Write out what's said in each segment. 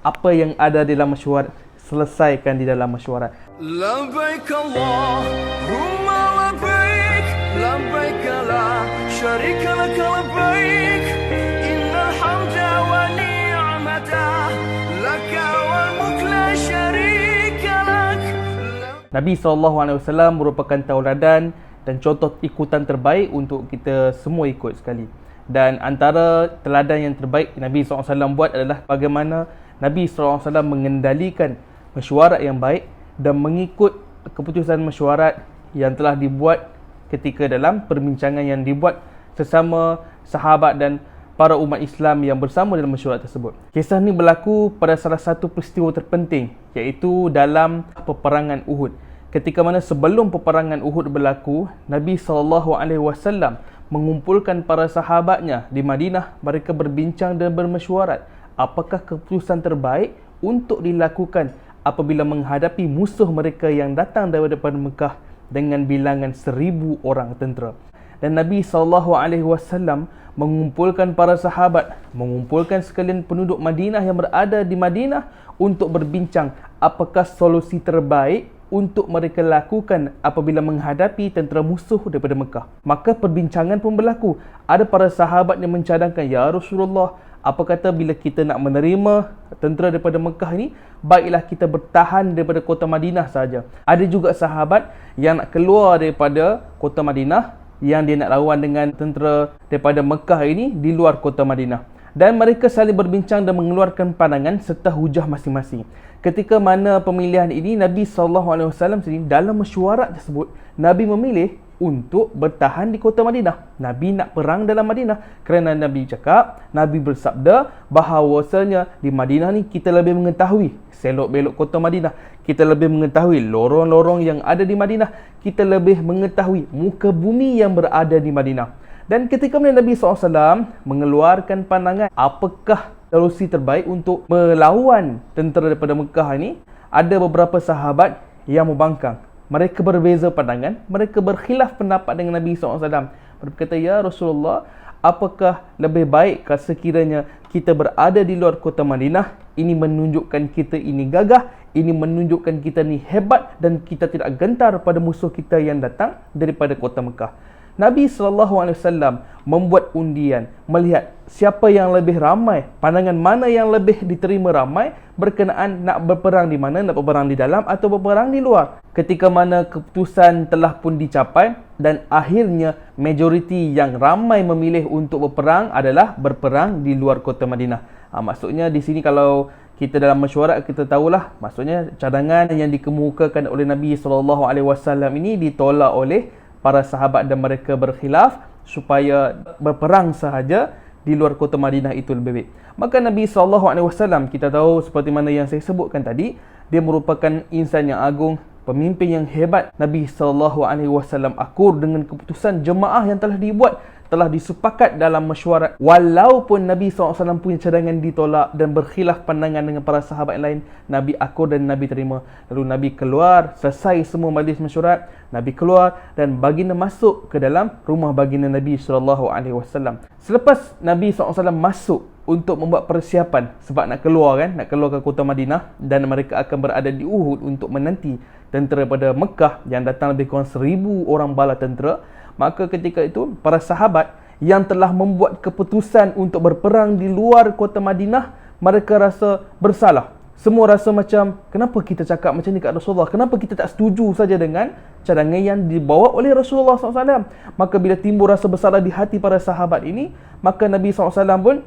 apa yang ada di dalam mesyuarat, selesaikan di dalam mesyuarat. Labbaik Allahumma labbaik, labbaik la syarika lak labbaik, innal hamda wa ni'mata laka wal mulku la syarika lak. Nabi SAW merupakan tauladan dan contoh ikutan terbaik untuk kita semua ikut sekali. Dan antara teladan yang terbaik Nabi SAW buat adalah bagaimana Nabi SAW mengendalikan mesyuarat yang baik dan mengikut keputusan mesyuarat yang telah dibuat ketika dalam perbincangan yang dibuat sesama sahabat dan para umat Islam yang bersama dalam mesyuarat tersebut. Kisah ini berlaku pada salah satu peristiwa terpenting, iaitu dalam peperangan Uhud. Ketika mana sebelum peperangan Uhud berlaku, Nabi SAW mengumpulkan para sahabatnya di Madinah. Mereka berbincang dan bermesyuarat apakah keputusan terbaik untuk dilakukan apabila menghadapi musuh mereka yang datang daripada Mekah dengan bilangan 1,000 orang tentera. Dan Nabi SAW mengumpulkan para sahabat, mengumpulkan sekalian penduduk Madinah yang berada di Madinah untuk berbincang apakah solusi terbaik untuk mereka lakukan apabila menghadapi tentera musuh daripada Mekah. Maka perbincangan pun berlaku. Ada para sahabat yang mencadangkan, "Ya Rasulullah, apa kata bila kita nak menerima tentera daripada Mekah ini, baiklah kita bertahan daripada kota Madinah saja." Ada juga sahabat yang nak keluar daripada kota Madinah, yang dia nak lawan dengan tentera daripada Mekah ini di luar kota Madinah. Dan mereka saling berbincang dan mengeluarkan pandangan serta hujah masing-masing. Ketika mana pemilihan ini, Nabi SAW sendiri dalam mesyuarat tersebut, Nabi memilih untuk bertahan di kota Madinah. Nabi nak perang dalam Madinah kerana Nabi cakap, Nabi bersabda bahawasanya di Madinah ni kita lebih mengetahui selok-belok kota Madinah, kita lebih mengetahui lorong-lorong yang ada di Madinah, kita lebih mengetahui muka bumi yang berada di Madinah. Dan ketika Nabi SAW mengeluarkan pandangan apakah solusi terbaik untuk melawan tentera daripada Mekah ini, ada beberapa sahabat yang membangkang. Mereka berbeza pandangan, mereka berkhilaf pendapat dengan Nabi SAW. Mereka berkata, "Ya Rasulullah, apakah lebih baik sekiranya kita berada di luar kota Madinah? Ini menunjukkan kita ini gagah, ini menunjukkan kita ni hebat dan kita tidak gentar pada musuh kita yang datang daripada kota Mekah." Nabi SAW membuat undian, melihat siapa yang lebih ramai, pandangan mana yang lebih diterima ramai berkenaan nak berperang di mana, nak berperang di dalam atau berperang di luar. Ketika mana keputusan telah pun dicapai dan akhirnya majoriti yang ramai memilih untuk berperang adalah berperang di luar kota Madinah. Maksudnya di sini kalau kita dalam mesyuarat kita tahulah, maksudnya cadangan yang dikemukakan oleh Nabi SAW ini ditolak oleh para sahabat dan mereka berkhilaf supaya berperang sahaja di luar kota Madinah itu lebih baik. Maka Nabi SAW, kita tahu seperti mana yang saya sebutkan tadi, dia merupakan insan yang agung, pemimpin yang hebat. Nabi SAW akur dengan keputusan jemaah yang telah dibuat, telah disepakat dalam mesyuarat. Walaupun Nabi SAW punya cadangan ditolak dan berkhilaf pandangan dengan para sahabat yang lain, Nabi akur dan Nabi terima. Lalu Nabi keluar, selesai semua majlis mesyuarat, Nabi keluar dan baginda masuk ke dalam rumah baginda Nabi SAW. Selepas Nabi SAW masuk untuk membuat persiapan sebab nak keluar nak keluar ke kota Madinah dan mereka akan berada di Uhud untuk menanti tentera daripada Mekah yang datang lebih kurang 1,000 orang bala tentera. Maka ketika itu para sahabat yang telah membuat keputusan untuk berperang di luar kota Madinah, mereka rasa bersalah. Semua rasa macam, kenapa kita cakap macam ni kat Rasulullah? Kenapa kita tak setuju saja dengan cadangan yang dibawa oleh Rasulullah SAW? Maka bila timbul rasa bersalah di hati para sahabat ini, maka Nabi SAW pun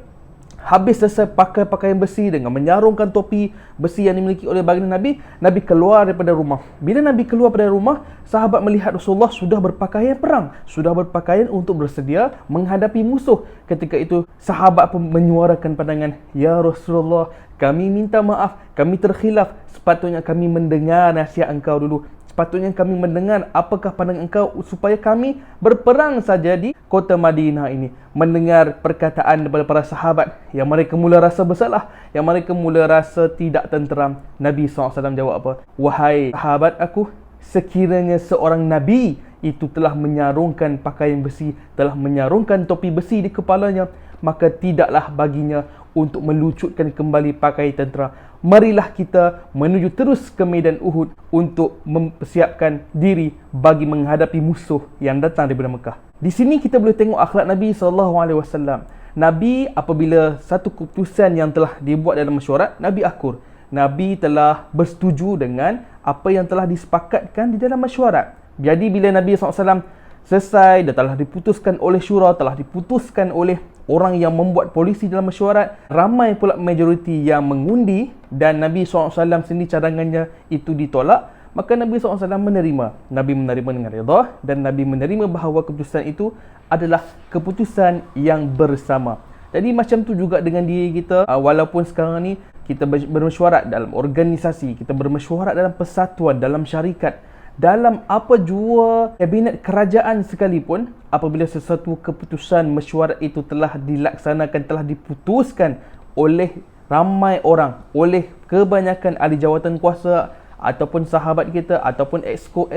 habis selesai pakai pakaian besi dengan menyarungkan topi besi yang dimiliki oleh baginda Nabi, Nabi keluar daripada rumah. Bila Nabi keluar daripada rumah, sahabat melihat Rasulullah sudah berpakaian perang, sudah berpakaian untuk bersedia menghadapi musuh. Ketika itu sahabat pun menyuarakan pandangan, "Ya Rasulullah, kami minta maaf, kami terkhilaf. Sepatutnya kami mendengar nasihat engkau dulu. Sepatutnya kami mendengar apakah pandangan engkau supaya kami berperang saja di kota Madinah ini." Mendengar perkataan daripada para sahabat yang mereka mula rasa bersalah, yang mereka mula rasa tidak tenteram, Nabi SAW jawab apa? "Wahai sahabat aku, sekiranya seorang Nabi itu telah menyarungkan pakaian besi, telah menyarungkan topi besi di kepalanya, maka tidaklah baginya untuk melucutkan kembali pakai tentera. Marilah kita menuju terus ke medan Uhud untuk mempersiapkan diri bagi menghadapi musuh yang datang daripada Mekah. Di sini kita boleh tengok akhlak Nabi SAW. Nabi apabila satu keputusan yang telah dibuat dalam mesyuarat, Nabi akur. Nabi telah bersetuju dengan apa yang telah disepakatkan di dalam mesyuarat. Jadi bila Nabi SAW selesai dan telah diputuskan oleh syura, telah diputuskan oleh orang yang membuat polisi dalam mesyuarat, ramai pula majoriti yang mengundi dan Nabi SAW sendiri cadangannya itu ditolak, maka Nabi SAW menerima. Nabi menerima dengan redha dan Nabi menerima bahawa keputusan itu adalah keputusan yang bersama. Jadi macam tu juga dengan diri kita, walaupun sekarang ni kita bermesyuarat dalam organisasi, kita bermesyuarat dalam persatuan, dalam syarikat, dalam apa jua kabinet kerajaan sekalipun, apabila sesuatu keputusan mesyuarat itu telah dilaksanakan, telah diputuskan oleh ramai orang, oleh kebanyakan ahli jawatan kuasa ataupun sahabat kita ataupun exco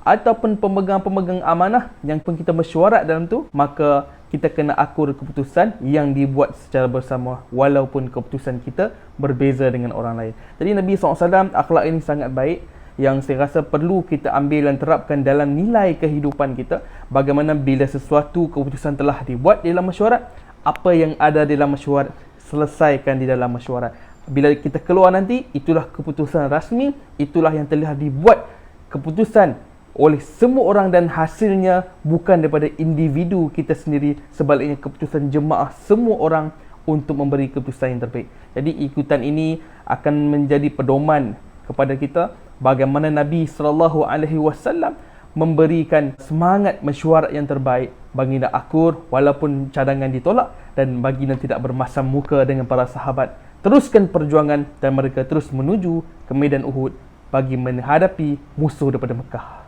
ataupun pemegang-pemegang amanah yang pun kita mesyuarat dalam tu, maka kita kena akur keputusan yang dibuat secara bersama walaupun keputusan kita berbeza dengan orang lain. Jadi Nabi SAW akhlak ini sangat baik yang saya rasa perlu kita ambil dan terapkan dalam nilai kehidupan kita. Bagaimana bila sesuatu keputusan telah dibuat dalam mesyuarat, apa yang ada dalam mesyuarat selesaikan di dalam mesyuarat. Bila kita keluar nanti, itulah keputusan rasmi, itulah yang telah dibuat keputusan oleh semua orang dan hasilnya bukan daripada individu kita sendiri, sebaliknya keputusan jemaah semua orang untuk memberi keputusan yang terbaik. Jadi ikutan ini akan menjadi pedoman kepada kita bagaimana Nabi SAW memberikan semangat mesyuarat yang terbaik, baginda akur walaupun cadangan ditolak dan baginda tidak bermasam muka dengan para sahabat. Teruskan perjuangan dan mereka terus menuju ke medan Uhud bagi menghadapi musuh daripada Mekah.